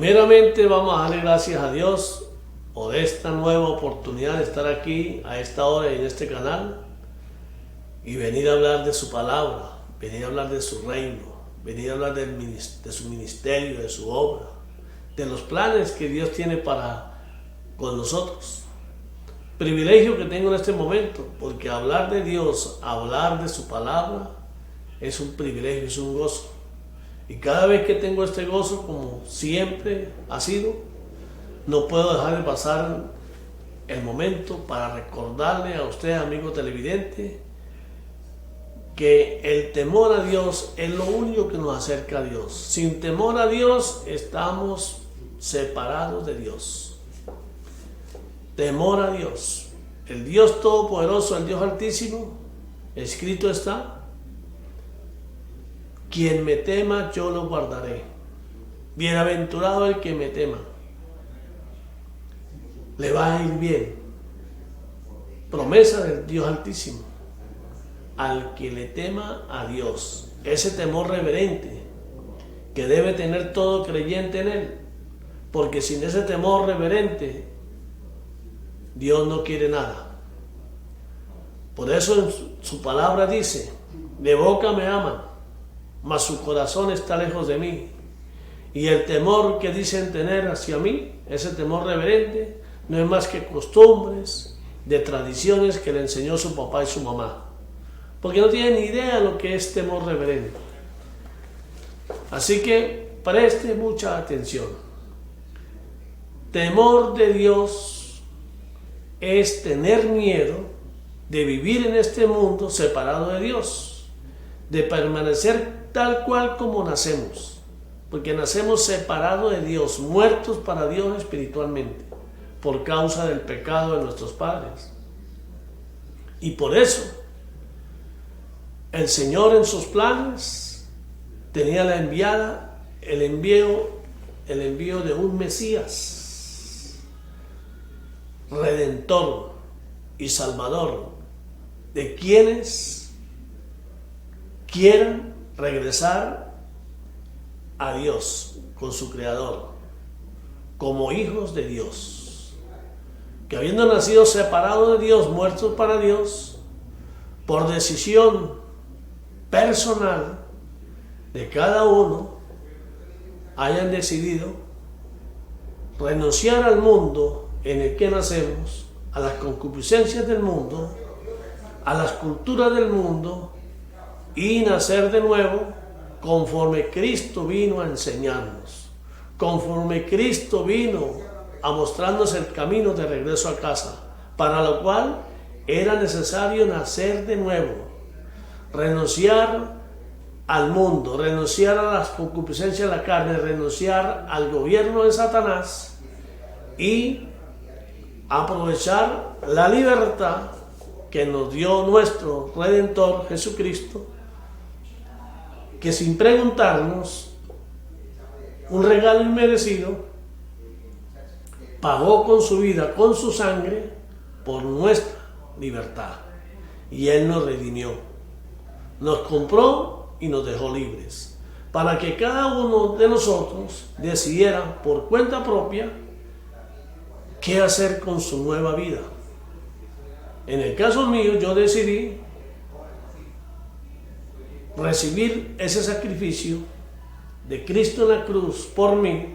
Primeramente vamos a darle gracias a Dios por esta nueva oportunidad de estar aquí a esta hora en este canal y venir a hablar de su palabra, venir a hablar de su reino, venir a hablar de su ministerio, de su obra, de los planes que Dios tiene con nosotros. Privilegio que tengo en este momento, porque hablar de Dios, hablar de su palabra, es un privilegio, es un gozo. Y cada vez que tengo este gozo, como siempre ha sido, no puedo dejar de pasar el momento para recordarle a usted, amigo televidente, que el temor a Dios es lo único que nos acerca a Dios. Sin temor a Dios estamos separados de Dios. Temor a Dios. El Dios Todopoderoso, el Dios Altísimo, escrito está: quien me tema, yo lo guardaré. Bienaventurado el que me tema. Le va a ir bien. Promesa del Dios Altísimo. Al que le tema a Dios. Ese temor reverente que debe tener todo creyente en Él. Porque sin ese temor reverente, Dios no quiere nada. Por eso en su palabra dice: de boca me aman, mas su corazón está lejos de mí. Y el temor que dicen tener hacia mí, ese temor reverente, no es más que costumbres, de tradiciones que le enseñó su papá y su mamá. Porque no tienen ni idea de lo que es temor reverente. Así que preste mucha atención. Temor de Dios es tener miedo de vivir en este mundo separado de Dios, de permanecer tal cual como nacemos, porque nacemos separados de Dios, muertos para Dios espiritualmente, por causa del pecado de nuestros padres. Y por eso, el Señor en sus planes tenía el envío de un Mesías, Redentor y Salvador, de quienes quieran regresar a Dios con su Creador, como hijos de Dios, que habiendo nacido separados de Dios, muertos para Dios, por decisión personal de cada uno, hayan decidido renunciar al mundo en el que nacemos, a las concupiscencias del mundo, a las culturas del mundo, y nacer de nuevo conforme Cristo vino a enseñarnos, conforme Cristo vino a mostrarnos el camino de regreso a casa, para lo cual era necesario nacer de nuevo, renunciar al mundo, renunciar a las concupiscencias de la carne, renunciar al gobierno de Satanás y aprovechar la libertad que nos dio nuestro Redentor Jesucristo, que sin preguntarnos, un regalo inmerecido, pagó con su vida, con su sangre, por nuestra libertad. Y Él nos redimió, nos compró y nos dejó libres, para que cada uno de nosotros decidiera por cuenta propia qué hacer con su nueva vida. En el caso mío, yo decidí recibir ese sacrificio de Cristo en la cruz por mí,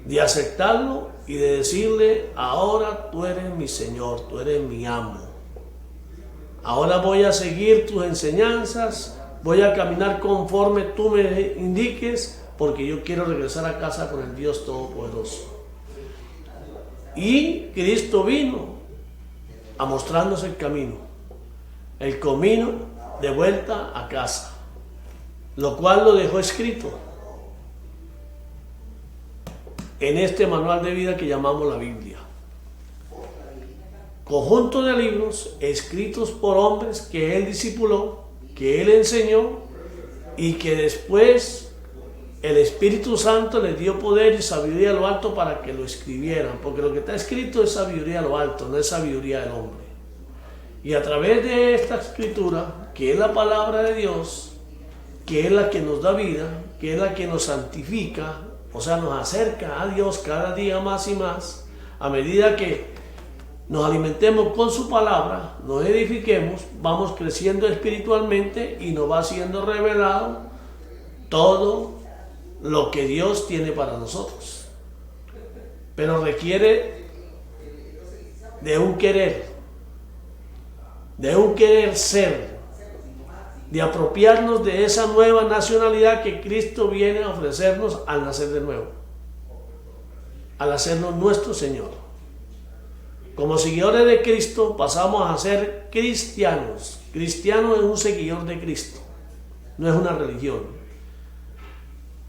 de aceptarlo y de decirle: ahora tú eres mi Señor, tú eres mi amo. Ahora voy a seguir tus enseñanzas, voy a caminar conforme tú me indiques, porque yo quiero regresar a casa con el Dios Todopoderoso. Y Cristo vino a mostrarnos el camino de vuelta a casa, lo cual lo dejó escrito en este manual de vida que llamamos la Biblia. Conjunto de libros escritos por hombres que Él discipuló, que Él enseñó, y que después el Espíritu Santo les dio poder y sabiduría a lo alto para que lo escribieran, porque lo que está escrito es sabiduría a lo alto, no es sabiduría del hombre. Y a través de esta escritura, que es la palabra de Dios, que es la que nos da vida, que es la que nos santifica, o sea, nos acerca a Dios cada día más y más, a medida que nos alimentemos con su palabra, nos edifiquemos, vamos creciendo espiritualmente y nos va siendo revelado todo lo que Dios tiene para nosotros. Pero requiere de un querer ser, de apropiarnos de esa nueva nacionalidad que Cristo viene a ofrecernos al nacer de nuevo, al hacernos nuestro Señor. Como seguidores de Cristo pasamos a ser cristianos. Cristiano es un seguidor de Cristo, no es una religión.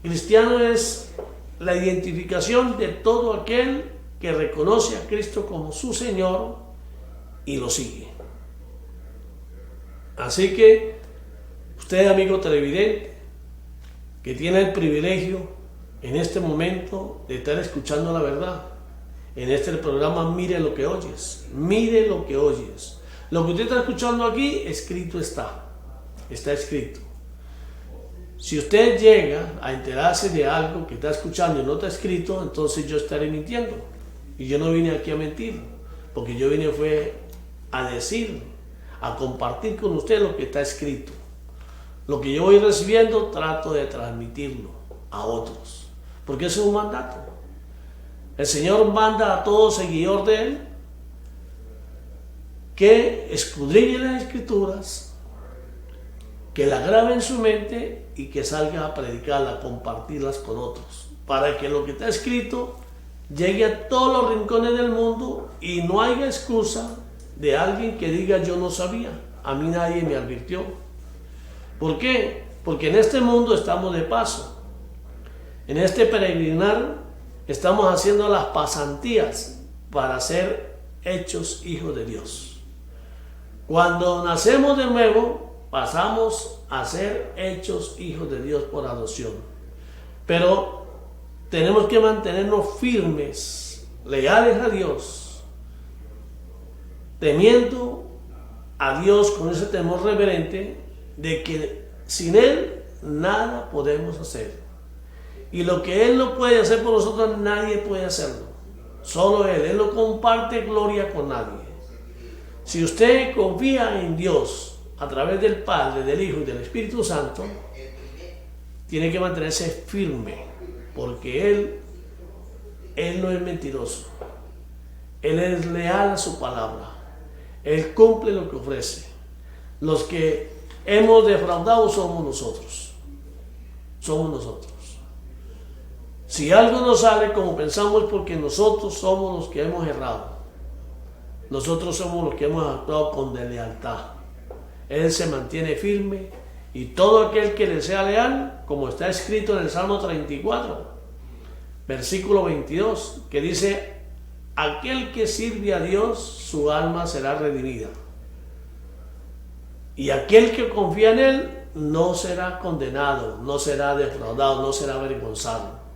Cristiano es la identificación de todo aquel que reconoce a Cristo como su Señor y lo sigue. Así que usted, amigo televidente, que tiene el privilegio en este momento de estar escuchando la verdad, en este programa Mire lo que oyes, mire lo que oyes. Lo que usted está escuchando aquí, escrito está escrito. Si usted llega a enterarse de algo que está escuchando y no está escrito, entonces yo estaré mintiendo. Y yo no vine aquí a mentir, porque yo vine fue a decir, a compartir con usted lo que está escrito. Lo que yo voy recibiendo, trato de transmitirlo a otros, porque ese es un mandato. El Señor manda a todo seguidor de Él que escudriñe las Escrituras, que la grabe en su mente y que salga a predicarla, a compartirlas con otros, para que lo que está escrito llegue a todos los rincones del mundo y no haya excusa de alguien que diga yo no sabía, a mí nadie me advirtió. ¿Por qué? Porque en este mundo estamos de paso, en este peregrinar estamos haciendo las pasantías para ser hechos hijos de Dios. Cuando nacemos de nuevo, pasamos a ser hechos hijos de Dios por adopción. Pero tenemos que mantenernos firmes, leales a Dios, temiendo a Dios con ese temor reverente de que sin Él nada podemos hacer. Y lo que Él no puede hacer por nosotros, nadie puede hacerlo. Solo Él. Él no comparte gloria con nadie. Si usted confía en Dios a través del Padre, del Hijo y del Espíritu Santo, tiene que mantenerse firme, porque Él no es mentiroso. Él es leal a su palabra. Él cumple lo que ofrece. Los que hemos defraudado somos nosotros. Somos nosotros. Si algo no sale como pensamos es porque nosotros somos los que hemos errado. Nosotros somos los que hemos actuado con deslealtad. Él se mantiene firme y todo aquel que le sea leal, como está escrito en el Salmo 34, versículo 22, que dice: aquel que sirve a Dios, su alma será redimida. Y aquel que confía en Él no será condenado, no será defraudado, no será avergonzado.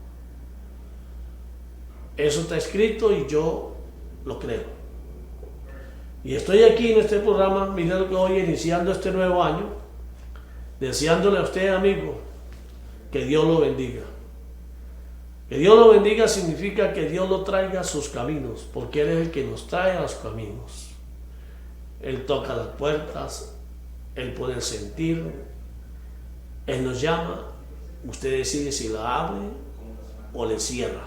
Eso está escrito y yo lo creo. Y estoy aquí en este programa, mire lo que hoy, iniciando este nuevo año, deseándole a usted, amigo, que Dios lo bendiga. Que Dios lo bendiga significa que Dios lo traiga a sus caminos, porque Él es el que nos trae a los caminos. Él toca las puertas, Él puede sentir, Él nos llama, usted decide si la abre o le cierra.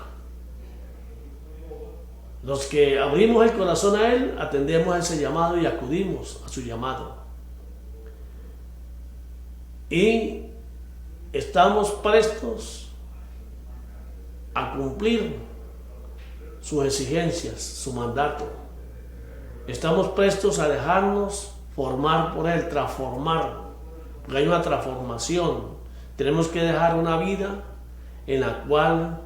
Los que abrimos el corazón a Él, atendemos a ese llamado y acudimos a su llamado. Y estamos prestos a cumplir sus exigencias, su mandato. Estamos prestos a dejarnos formar por Él, transformar, porque hay una transformación. Tenemos que dejar una vida en la cual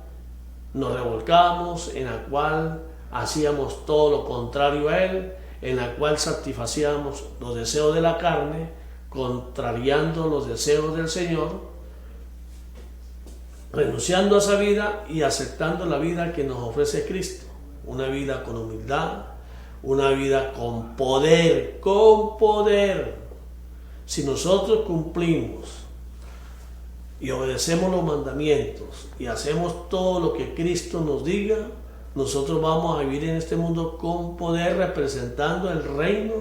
nos revolcamos, en la cual hacíamos todo lo contrario a Él, en la cual satisfacíamos los deseos de la carne, contrariando los deseos del Señor, renunciando a esa vida y aceptando la vida que nos ofrece Cristo, una vida con humildad, una vida con poder, con poder. Si nosotros cumplimos y obedecemos los mandamientos y hacemos todo lo que Cristo nos diga, nosotros vamos a vivir en este mundo con poder, representando el reino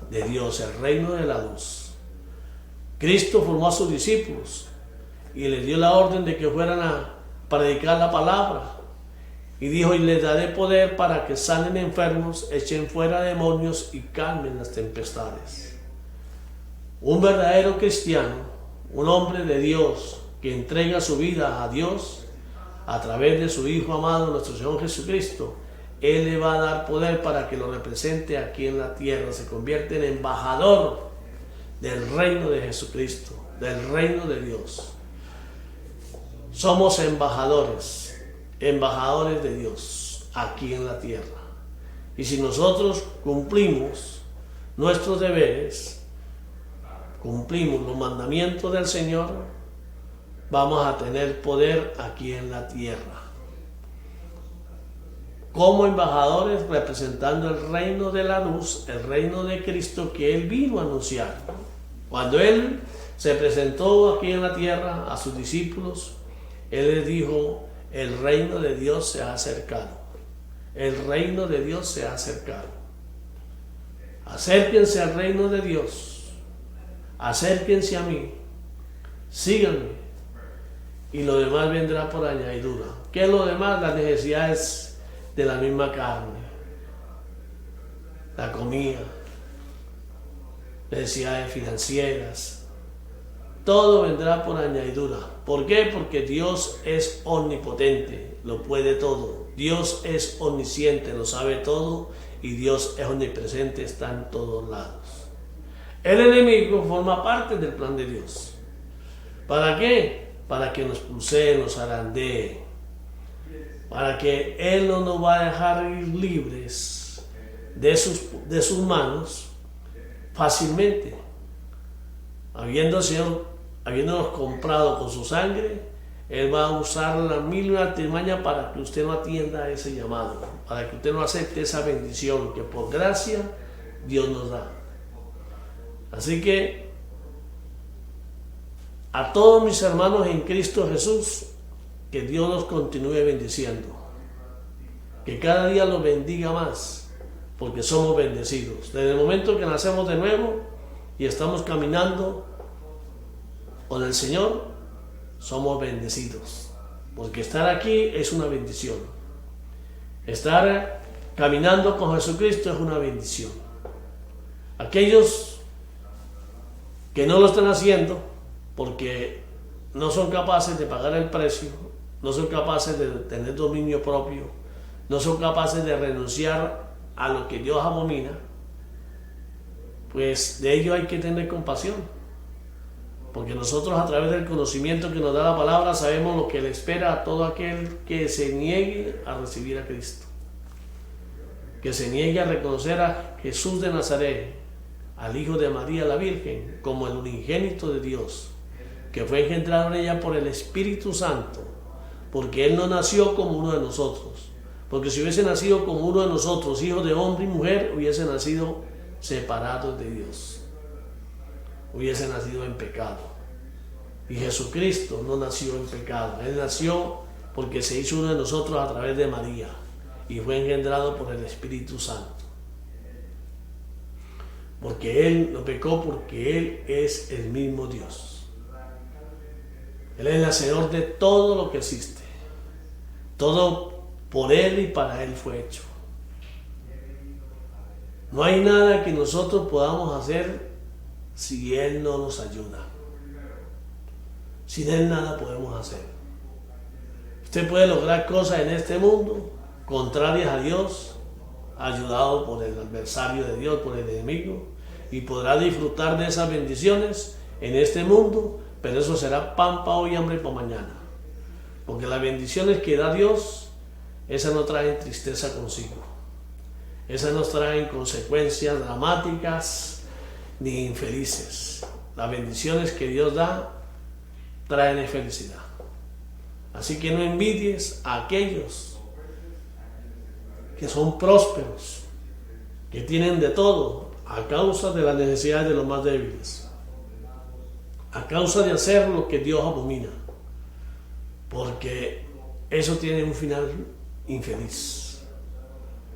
de Dios, el reino de la luz. Cristo formó a sus discípulos y les dio la orden de que fueran a predicar la palabra. Y dijo: y les daré poder para que sanen enfermos, echen fuera demonios y calmen las tempestades. Un verdadero cristiano, un hombre de Dios que entrega su vida a Dios a través de su Hijo amado, nuestro Señor Jesucristo, Él le va a dar poder para que lo represente aquí en la tierra. Se convierte en embajador del reino de Jesucristo, del reino de Dios. Somos embajadores de Dios aquí en la tierra. Y si nosotros cumplimos nuestros deberes, cumplimos los mandamientos del Señor, vamos a tener poder aquí en la tierra. Como embajadores representando el reino de la luz, el reino de Cristo que Él vino a anunciar. Cuando Él se presentó aquí en la tierra a sus discípulos, Él les dijo: el reino de Dios se ha acercado. El reino de Dios se ha acercado. Acérquense al reino de Dios. Acérquense a mí. Síganme. Y lo demás vendrá por añadidura. ¿Qué es lo demás? Las necesidades de la misma carne. La comida. Necesidades financieras. Todo vendrá por añadidura. ¿Por qué? Porque Dios es omnipotente, lo puede todo. Dios es omnisciente, lo sabe todo. Y Dios es omnipresente, está en todos lados. El enemigo forma parte del plan de Dios. ¿Para qué? Para que nos pulsee, nos zarandee. Para que Él no nos va a dejar ir libres de sus manos fácilmente. Habiéndonos comprado con su sangre, Él va a usar la mil y una artimaña para que usted no atienda a ese llamado, para que usted no acepte esa bendición que por gracia Dios nos da. Así que a todos mis hermanos en Cristo Jesús, que Dios los continúe bendiciendo, que cada día los bendiga más, porque somos bendecidos. Desde el momento que nacemos de nuevo y estamos caminando con el Señor, somos bendecidos, porque estar aquí es una bendición. Estar caminando con Jesucristo es una bendición. Aquellos que no lo están haciendo porque no son capaces de pagar el precio, no son capaces de tener dominio propio, no son capaces de renunciar a lo que Dios abomina, pues de ello hay que tener compasión. Porque nosotros, a través del conocimiento que nos da la palabra, sabemos lo que le espera a todo aquel que se niegue a recibir a Cristo, que se niegue a reconocer a Jesús de Nazaret, al Hijo de María la Virgen, como el unigénito de Dios, que fue engendrado en ella por el Espíritu Santo, porque Él no nació como uno de nosotros. Porque si hubiese nacido como uno de nosotros, hijo de hombre y mujer, hubiese nacido separados de Dios, hubiese nacido en pecado. Y Jesucristo no nació en pecado. Él nació porque se hizo uno de nosotros a través de María y fue engendrado por el Espíritu Santo. Porque Él no pecó, porque Él es el mismo Dios. Él es el hacedor de todo lo que existe. Todo por Él y para Él fue hecho. No hay nada que nosotros podamos hacer si Él no nos ayuda. Sin Él nada podemos hacer. Usted puede lograr cosas en este mundo contrarias a Dios, ayudado por el adversario de Dios, por el enemigo, y podrá disfrutar de esas bendiciones en este mundo, pero eso será pan para hoy y hambre para mañana. Porque las bendiciones que da Dios, esas no traen tristeza consigo. Esas no traen consecuencias dramáticas ni infelices. Las bendiciones que Dios da traen felicidad. Así que no envidies a aquellos que son prósperos, que tienen de todo a causa de las necesidades de los más débiles. a causa de hacer lo que Dios abomina, porque eso tiene un final infeliz,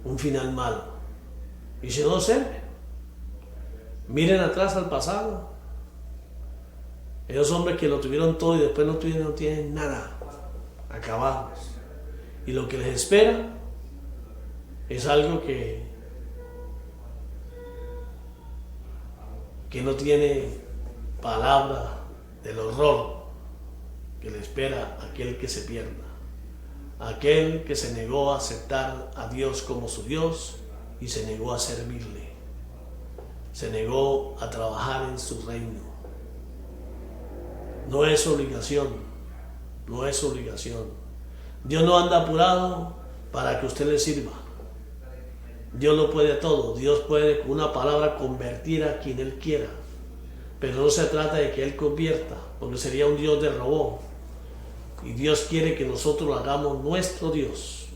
un final malo. Y si no sé, miren atrás al pasado, esos hombres que lo tuvieron todo y después no tienen nada, acabados, y lo que les espera es algo que no tiene palabra del horror que le espera a aquel que se pierda, aquel que se negó a aceptar a Dios como su Dios y se negó a servirle, se negó a trabajar en su reino. No es obligación, no es obligación. Dios no anda apurado para que usted le sirva. Dios lo puede todo. Dios puede con una palabra convertir a quien Él quiera. Pero no se trata de que Él convierta, porque sería un Dios de robot. Y Dios quiere que nosotros lo hagamos nuestro Dios.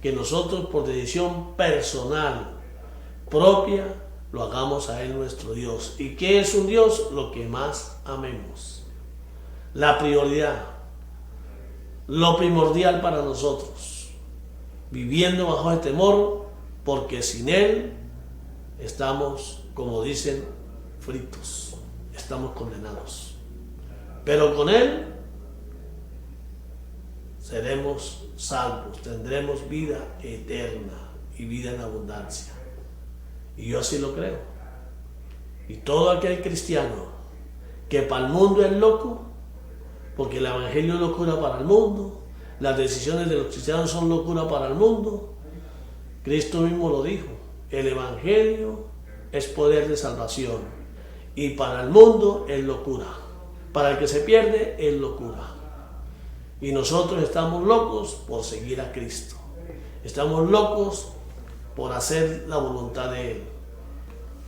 Que nosotros por decisión personal, propia, lo hagamos a Él nuestro Dios. ¿Y qué es un Dios? Lo que más amemos. La prioridad. Lo primordial para nosotros. Viviendo bajo el temor, porque sin Él estamos, como dicen, fritos, estamos condenados. Pero con Él seremos salvos, tendremos vida eterna y vida en abundancia. Y yo así lo creo. Y todo aquel cristiano que para el mundo es loco, porque el evangelio es locura para el mundo, las decisiones de los cristianos son locura para el mundo. Cristo mismo lo dijo, el evangelio es poder de salvación y para el mundo es locura, para el que se pierde es locura. Y nosotros estamos locos por seguir a Cristo, estamos locos por hacer la voluntad de Él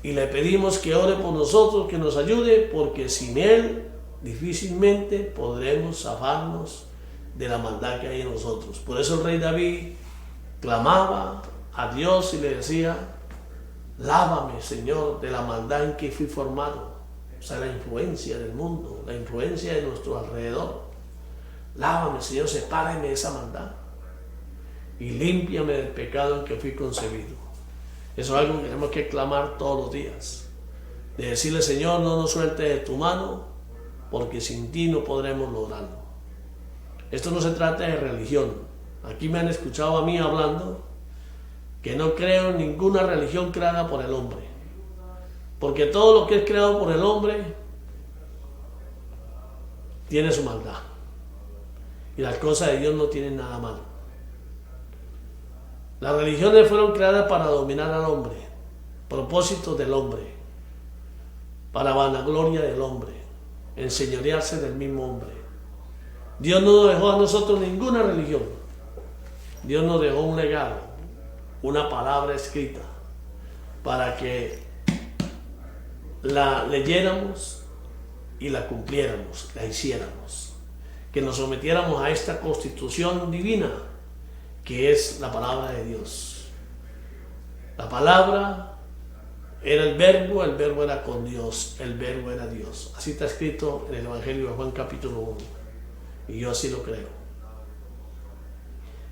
y le pedimos que ore por nosotros, que nos ayude, porque sin Él difícilmente podremos zafarnos de la maldad que hay en nosotros. Por eso el rey David clamaba a Dios y le decía: lávame, Señor, de la maldad en que fui formado. O sea, la influencia del mundo, la influencia de nuestro alrededor. Lávame, Señor, sepárame de esa maldad y límpiame del pecado en que fui concebido. Eso es algo que tenemos que clamar todos los días, de decirle: Señor, no nos sueltes de tu mano, porque sin ti no podremos lograrlo. Esto no se trata de religión. Aquí me han escuchado a mí hablando que no creo en ninguna religión creada por el hombre, porque todo lo que es creado por el hombre tiene su maldad y las cosas de Dios no tienen nada malo. Las religiones fueron creadas para dominar al hombre, propósitos del hombre, para vanagloria del hombre, enseñorearse del mismo hombre. Dios no nos dejó a nosotros ninguna religión. Dios nos dejó un legado, una palabra escrita, para que la leyéramos y la cumpliéramos, la hiciéramos, que nos sometiéramos a esta constitución divina que es la palabra de Dios. La palabra era el verbo era con Dios, el verbo era Dios. Así está escrito en el Evangelio de Juan capítulo 1 y yo así lo creo.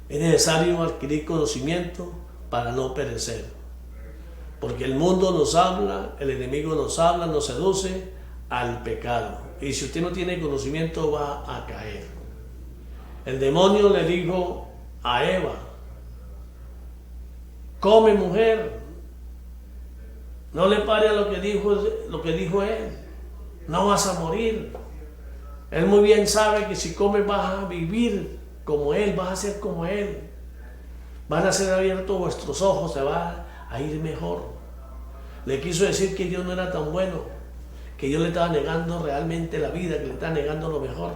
Es necesario adquirir conocimiento para no perecer, porque el mundo nos habla, el enemigo nos habla, nos seduce al pecado, y si usted no tiene conocimiento va a caer. El demonio le dijo a Eva: come, mujer, no le pare a lo que dijo él, no vas a morir. Él muy bien sabe que si comes vas a vivir como él, vas a ser como él, van a ser abiertos vuestros ojos, te va a ir mejor. Le quiso decir que Dios no era tan bueno, que Dios le estaba negando realmente la vida, que le estaba negando lo mejor.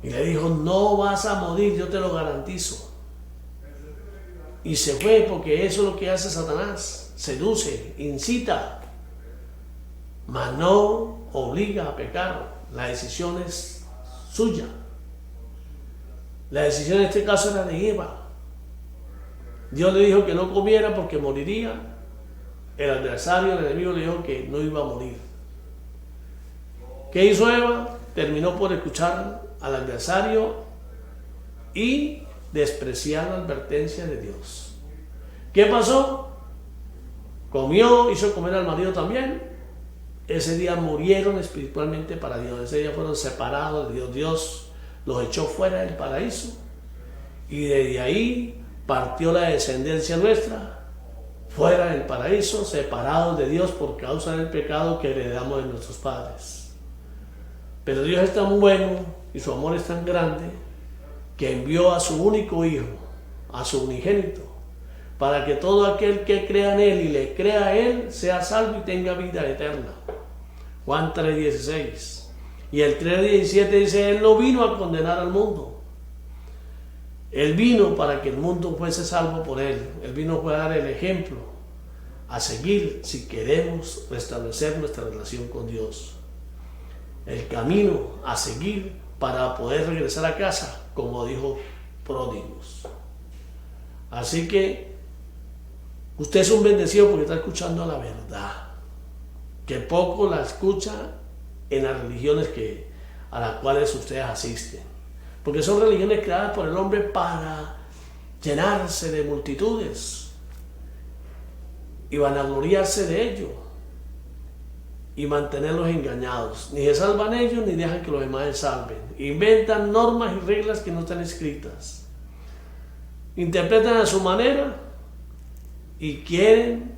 Y le dijo: no vas a morir, yo te lo garantizo. Y se fue, porque eso es lo que hace Satanás: seduce, incita, mas no obliga a pecar. La decisión es suya. La decisión en este caso era de Eva. Dios le dijo que no comiera porque moriría. El adversario, el enemigo, le dijo que no iba a morir. ¿Qué hizo Eva? Terminó por escuchar al adversario y despreciar la advertencia de Dios. ¿Qué pasó? Comió, hizo comer al marido también. Ese día murieron espiritualmente para Dios. Ese día fueron separados de Dios. Dios los echó fuera del paraíso. Y desde ahí partió la descendencia nuestra fuera del paraíso, separados de Dios por causa del pecado que heredamos de nuestros padres. Pero Dios es tan bueno y su amor es tan grande que envió a su único Hijo, a su unigénito, para que todo aquel que crea en Él y le crea a Él sea salvo y tenga vida eterna. Juan 3:16. Y el 3:17 dice: Él no vino a condenar al mundo. Él vino para que el mundo fuese salvo por Él. Él vino a dar el ejemplo a seguir si queremos restablecer nuestra relación con Dios. El camino a seguir para poder regresar a casa, como dijo pródigos. Así que usted es un bendecido porque está escuchando la verdad, que poco la escucha en las religiones a las cuales ustedes asisten, porque son religiones creadas por el hombre para llenarse de multitudes y vanagloriarse de ello y mantenerlos engañados. Ni se salvan ellos ni dejan que los demás se salven. Inventan normas y reglas que no están escritas, interpretan a su manera y quieren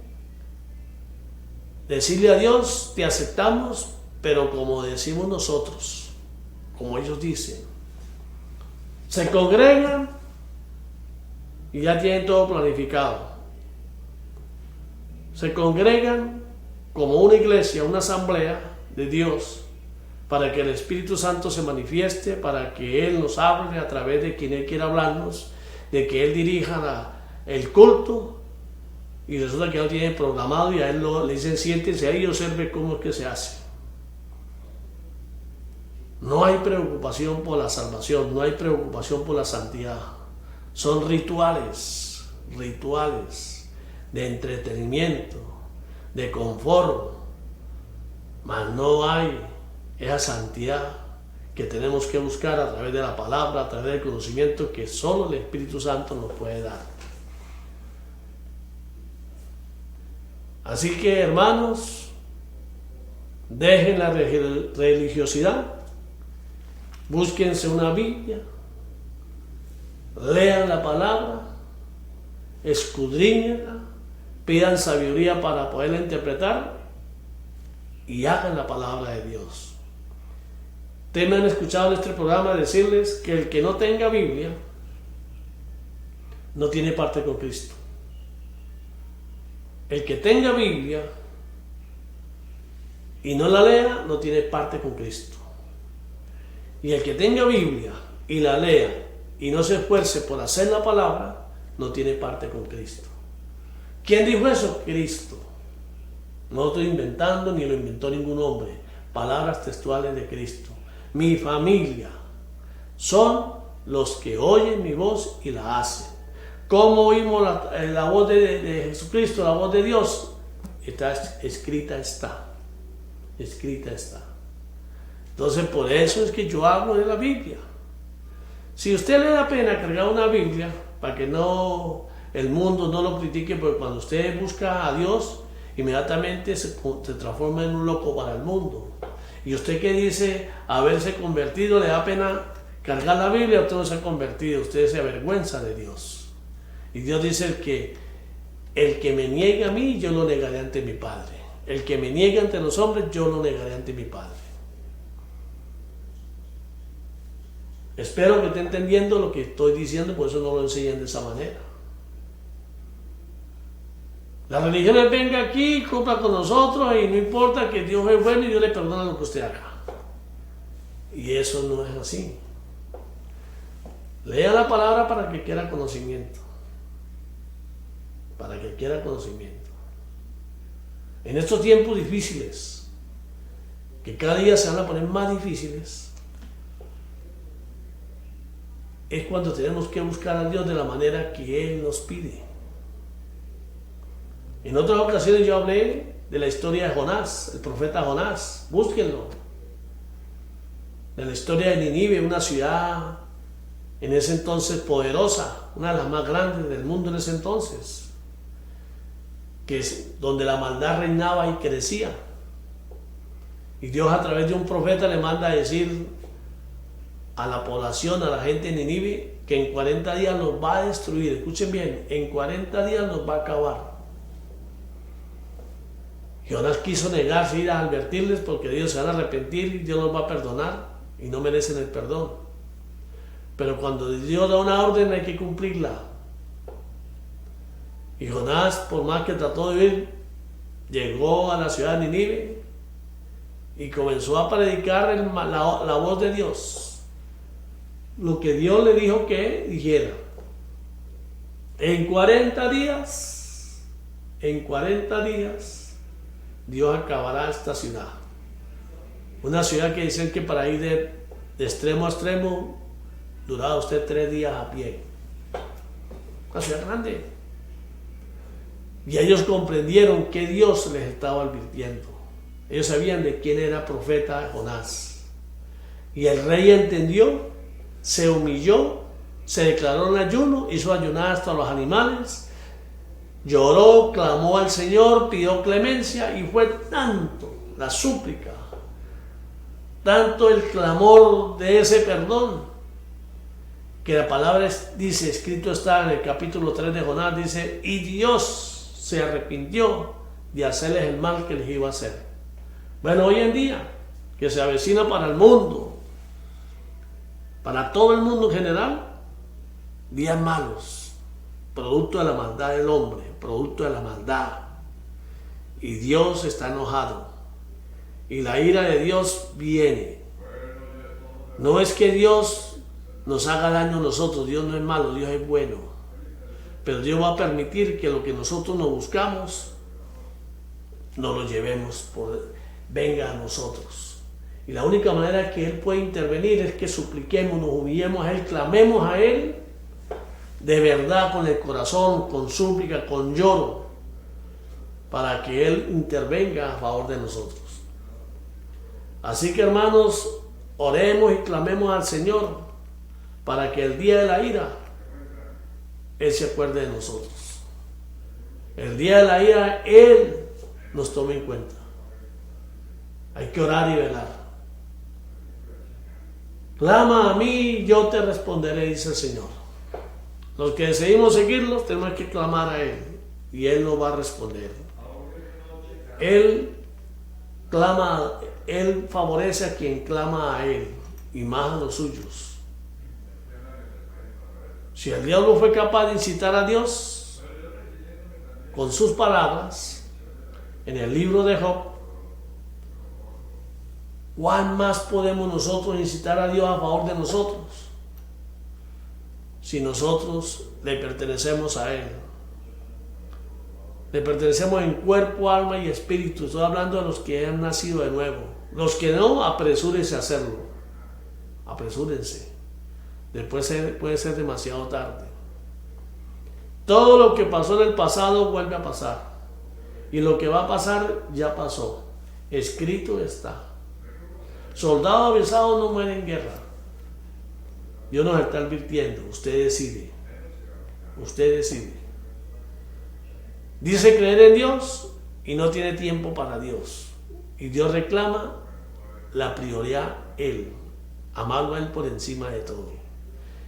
decirle a Dios: te aceptamos, pero como decimos nosotros, como ellos dicen. Se congregan y ya tienen todo planificado. Se congregan como una iglesia, una asamblea de Dios, para que el Espíritu Santo se manifieste, para que Él nos hable a través de quien Él quiera hablarnos, de que Él dirija el culto, y resulta que Él tiene programado y a Él le dicen: siéntese ahí y observe cómo es que se hace. No hay preocupación por la salvación, no hay preocupación por la santidad. Son rituales de entretenimiento, de confort, mas no hay esa santidad que tenemos que buscar a través de la palabra, a través del conocimiento que solo el Espíritu Santo nos puede dar. Así que, hermanos, dejen la religiosidad, búsquense una Biblia, lean la palabra, escudriñenla, pidan sabiduría para poderla interpretar y hagan la palabra de Dios. Ustedes me han escuchado en este programa decirles que el que no tenga Biblia no tiene parte con Cristo. El que tenga Biblia y no la lea no tiene parte con Cristo. Y el que tenga Biblia y la lea y no se esfuerce por hacer la palabra no tiene parte con Cristo. ¿Quién dijo eso? Cristo. No estoy inventando ni lo inventó ningún hombre. Palabras textuales de Cristo. Mi familia son los que oyen mi voz y la hacen. ¿Cómo oímos la voz de Jesucristo, la voz de Dios? Escrita está. Entonces, por eso es que yo hablo de la Biblia. Si a usted le da pena cargar una Biblia, para que el mundo no lo critique, porque cuando usted busca a Dios, inmediatamente se transforma en un loco para el mundo. Y usted que dice haberse convertido, le da pena cargar la Biblia, usted no se ha convertido, usted se avergüenza de Dios. Y Dios dice el que me niegue a mí, yo lo negaré ante mi Padre. El que me niegue ante los hombres, yo lo negaré ante mi Padre. Espero que esté entendiendo lo que estoy diciendo, por eso no lo enseñan de esa manera. La religión es: venga aquí, compra con nosotros y no importa, que Dios es bueno y Dios le perdona lo que usted haga. Y eso no es así. Lea la palabra para que quiera conocimiento. En estos tiempos difíciles, que cada día se van a poner más difíciles, es cuando tenemos que buscar a Dios de la manera que Él nos pide. En otras ocasiones yo hablé de la historia de Jonás, el profeta Jonás. Búsquenlo. de la historia de Nínive, una ciudad en ese entonces poderosa, una de las más grandes del mundo en ese entonces, que es donde la maldad reinaba y crecía. Y Dios a través de un profeta le manda a decir a la población, a la gente de Nínive, que en 40 días los va a destruir. Escuchen bien, en 40 días los va a acabar. Jonás quiso negarse, ir a advertirles, porque Dios se van a arrepentir y Dios los va a perdonar y no merecen el perdón. Pero cuando Dios da una orden hay que cumplirla. Y Jonás, por más que trató de ir, llegó a la ciudad de Nínive y comenzó a predicar la voz de Dios, lo que Dios le dijo que dijera. En 40 días, Dios acabará esta ciudad. Una ciudad que dicen que para ir de extremo a extremo duraba usted 3 días a pie. Una ciudad grande. Y ellos comprendieron que Dios les estaba advirtiendo. Ellos sabían de quién era profeta Jonás. Y el rey entendió, se humilló, se declaró en ayuno, hizo ayunar hasta los animales, lloró, clamó al Señor, pidió clemencia, y fue tanto la súplica, tanto el clamor de ese perdón, que la palabra dice, escrito está en el capítulo 3 de Jonás, dice, y Dios se arrepintió de hacerles el mal que les iba a hacer. Bueno, hoy en día, que se avecina para el mundo, para todo el mundo en general, días malos, producto de la maldad del hombre, producto de la maldad. Y Dios está enojado. Y la ira de Dios viene. No es que Dios nos haga daño a nosotros, Dios no es malo, Dios es bueno. Pero Dios va a permitir que lo que nosotros nos buscamos, no lo llevemos, venga a nosotros. Y la única manera que Él puede intervenir es que supliquemos, nos humillemos a Él, clamemos a Él, de verdad, con el corazón, con súplica, con lloro, para que Él intervenga a favor de nosotros. Así que, hermanos, oremos y clamemos al Señor para que el día de la ira Él se acuerde de nosotros. El día de la ira Él nos tome en cuenta. Hay que orar y velar. Clama a mí, yo te responderé, dice el Señor. Los que decidimos seguirlos tenemos que clamar a Él y Él nos va a responder. Él clama, Él favorece a quien clama a Él y más a los suyos. Si el diablo fue capaz de incitar a Dios con sus palabras en el libro de Job, ¿cuán más podemos nosotros incitar a Dios a favor de nosotros? Si nosotros le pertenecemos a Él. Le pertenecemos en cuerpo, alma y espíritu. Estoy hablando de los que han nacido de nuevo. Los que no, apresúrense a hacerlo. Apresúrense. Después puede ser demasiado tarde. Todo lo que pasó en el pasado vuelve a pasar. Y lo que va a pasar ya pasó. Escrito está. Soldado avisado no muere en guerra. Dios nos está advirtiendo. Usted decide. Usted decide. Dice creer en Dios y no tiene tiempo para Dios. Y Dios reclama la prioridad Él. Amarlo a Él por encima de todo.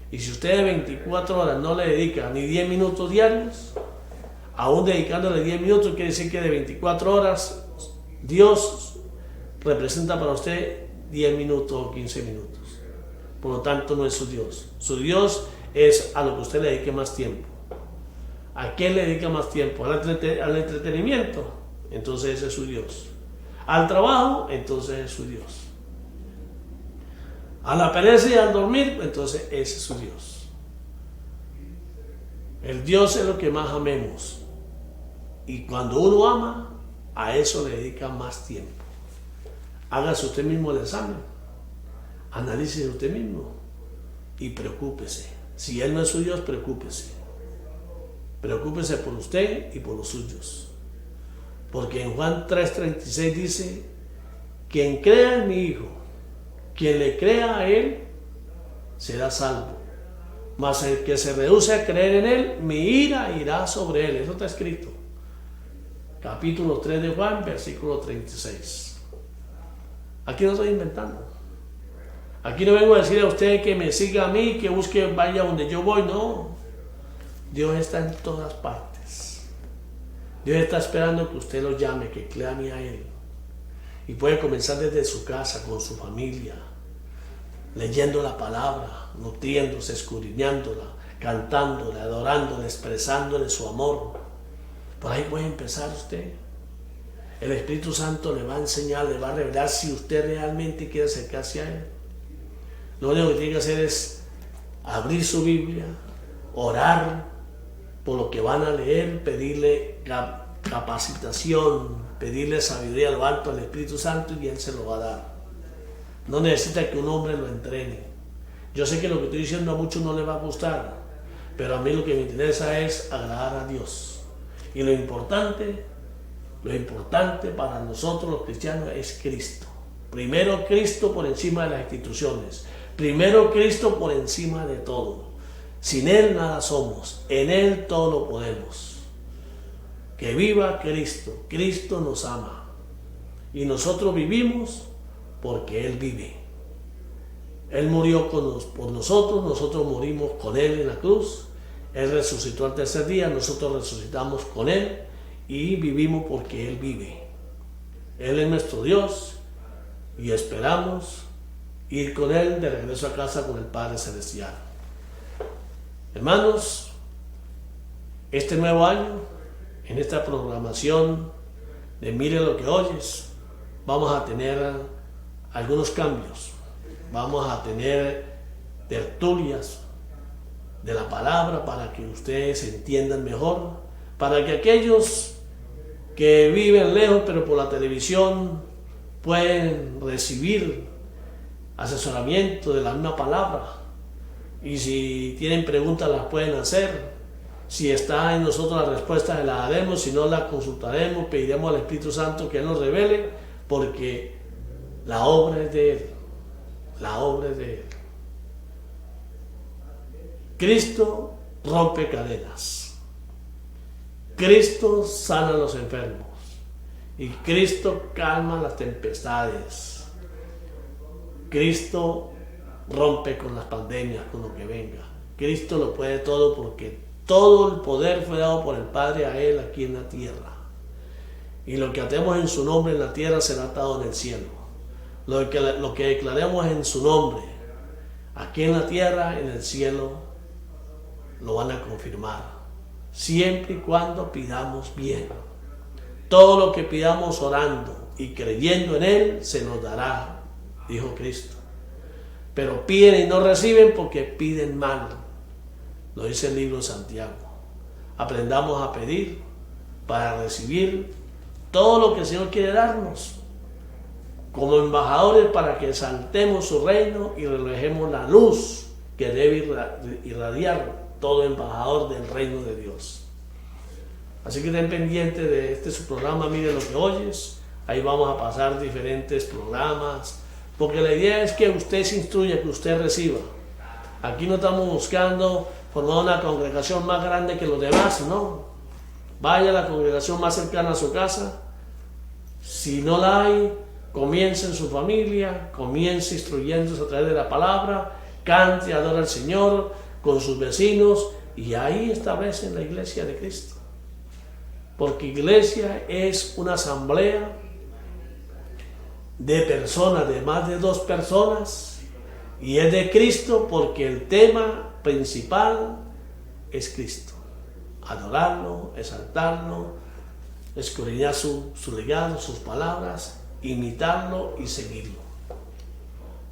Y si usted de 24 horas no le dedica ni 10 minutos diarios, aún dedicándole 10 minutos, quiere decir que de 24 horas Dios representa para usted 10 minutos o 15 minutos. Por lo tanto, no es su Dios. Su Dios es a lo que usted le dedique más tiempo. ¿A qué le dedica más tiempo? Al entretenimiento. Entonces ese es su Dios. Al trabajo, entonces es su Dios. A la pereza y al dormir, entonces ese es su Dios. El Dios es lo que más amemos. Y cuando uno ama, a eso le dedica más tiempo. Hágase usted mismo el examen. Analícese usted mismo. Y preocúpese. Si Él no es su Dios, preocúpese. Preocúpese por usted y por los suyos. Porque en Juan 3:36 dice: quien crea en mi Hijo, Quien le crea a Él será salvo. Mas el que se rehúse a creer en Él, mi ira irá sobre él. Eso está escrito. Capítulo 3 de Juan, versículo 36. Aquí no estoy inventando. Aquí no vengo a decir a usted que me siga a mí, que busque, vaya donde yo voy. No. Dios está en todas partes. Dios está esperando que usted lo llame, que clame a Él. Y puede comenzar desde su casa, con su familia, leyendo la palabra, nutriéndose, escudriñándola, cantándola, adorándola, expresándole su amor. Por ahí puede empezar usted. El Espíritu Santo le va a enseñar, le va a revelar si usted realmente quiere acercarse a Él. Lo único que tiene que hacer es abrir su Biblia, orar por lo que van a leer, pedirle capacitación, pedirle sabiduría a lo alto al Espíritu Santo y Él se lo va a dar. No necesita que un hombre lo entrene. Yo sé que lo que estoy diciendo a muchos no les va a gustar, pero a mí lo que me interesa es agradar a Dios. Y lo importante para nosotros los cristianos es Cristo. Primero Cristo por encima de las instituciones. Primero Cristo por encima de todo. Sin Él nada somos. En Él todo lo podemos. Que viva Cristo. Cristo nos ama. Y nosotros vivimos porque Él vive. Él murió por nosotros, nosotros morimos con Él en la cruz. Él resucitó al tercer día, nosotros resucitamos con Él y vivimos porque Él vive. Él es nuestro Dios y esperamos ir con Él de regreso a casa con el Padre Celestial. Hermanos, este nuevo año, en esta programación de Mire lo que oyes, vamos a tener algunos cambios. Vamos a tener tertulias de la palabra para que ustedes entiendan mejor, para que aquellos que viven lejos pero por la televisión pueden recibir asesoramiento de la misma palabra, y si tienen preguntas las pueden hacer. Si está en nosotros la respuesta, la daremos, si no la consultaremos, pediremos al Espíritu Santo que Él nos revele, porque la obra es de Él. La obra es de Él. Cristo rompe cadenas. Cristo sana a los enfermos. Y Cristo calma las tempestades. Cristo rompe con las pandemias, con lo que venga. Cristo lo puede todo porque todo el poder fue dado por el Padre a Él aquí en la tierra. Y lo que atemos en su nombre en la tierra será atado en el cielo. Lo que declaremos en su nombre aquí en la tierra, en el cielo, lo van a confirmar. Siempre y cuando pidamos bien. Todo lo que pidamos orando y creyendo en Él, se nos dará, dijo Cristo. Pero piden y no reciben porque piden mal. Lo dice el libro de Santiago. Aprendamos a pedir para recibir todo lo que el Señor quiere darnos, como embajadores, para que exaltemos su reino y reflejemos la luz que debe irradiar todo embajador del reino de Dios. Así que estén pendientes de su programa, Mire lo que oyes. Ahí vamos a pasar diferentes programas, porque la idea es que usted se instruya, que usted reciba. Aquí no estamos buscando formar una congregación más grande que los demás, no. Vaya a la congregación más cercana a su casa. Si no la hay, comience en su familia, comience instruyéndose a través de la palabra, cante, adora al Señor con sus vecinos, y ahí establecen la iglesia de Cristo. Porque iglesia es una asamblea de personas, de más de 2 personas, y es de Cristo porque el tema principal es Cristo. Adorarlo, exaltarlo, escudriñar su legado, sus palabras, imitarlo y seguirlo.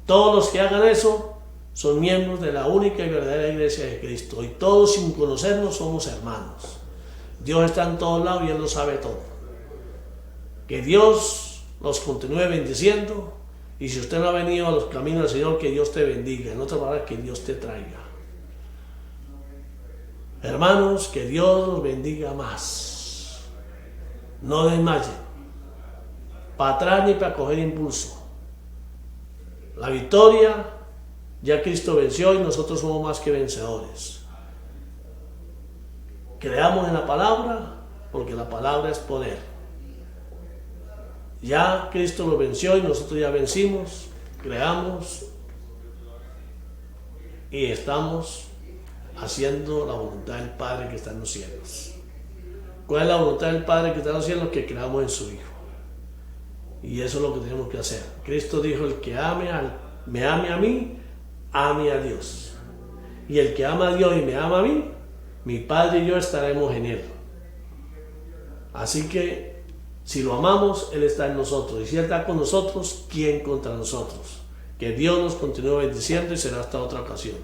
Todos los que hagan eso son miembros de la única y verdadera iglesia de Cristo, y todos sin conocernos somos hermanos. Dios está en todos lados y Él lo sabe todo. Que Dios los continúe bendiciendo, y si usted no ha venido a los caminos del Señor, que Dios te bendiga. En otras palabras, que Dios te traiga. Hermanos, que Dios los bendiga más. No desmayen, para atrás ni para coger impulso. La victoria, ya Cristo venció y nosotros somos más que vencedores. Creamos en la palabra, porque la palabra es poder. Ya Cristo lo venció y nosotros ya vencimos, creamos y estamos haciendo la voluntad del Padre que está en los cielos. ¿Cuál es la voluntad del Padre que está en los cielos? Que creamos en su Hijo. Y eso es lo que tenemos que hacer. Cristo dijo, el que me ame a mí, ame a Dios. Y el que ama a Dios y me ama a mí, mi Padre y yo estaremos en Él. Así que, si lo amamos, Él está en nosotros. Y si Él está con nosotros, ¿quién contra nosotros? Que Dios nos continúe bendiciendo y será hasta otra ocasión.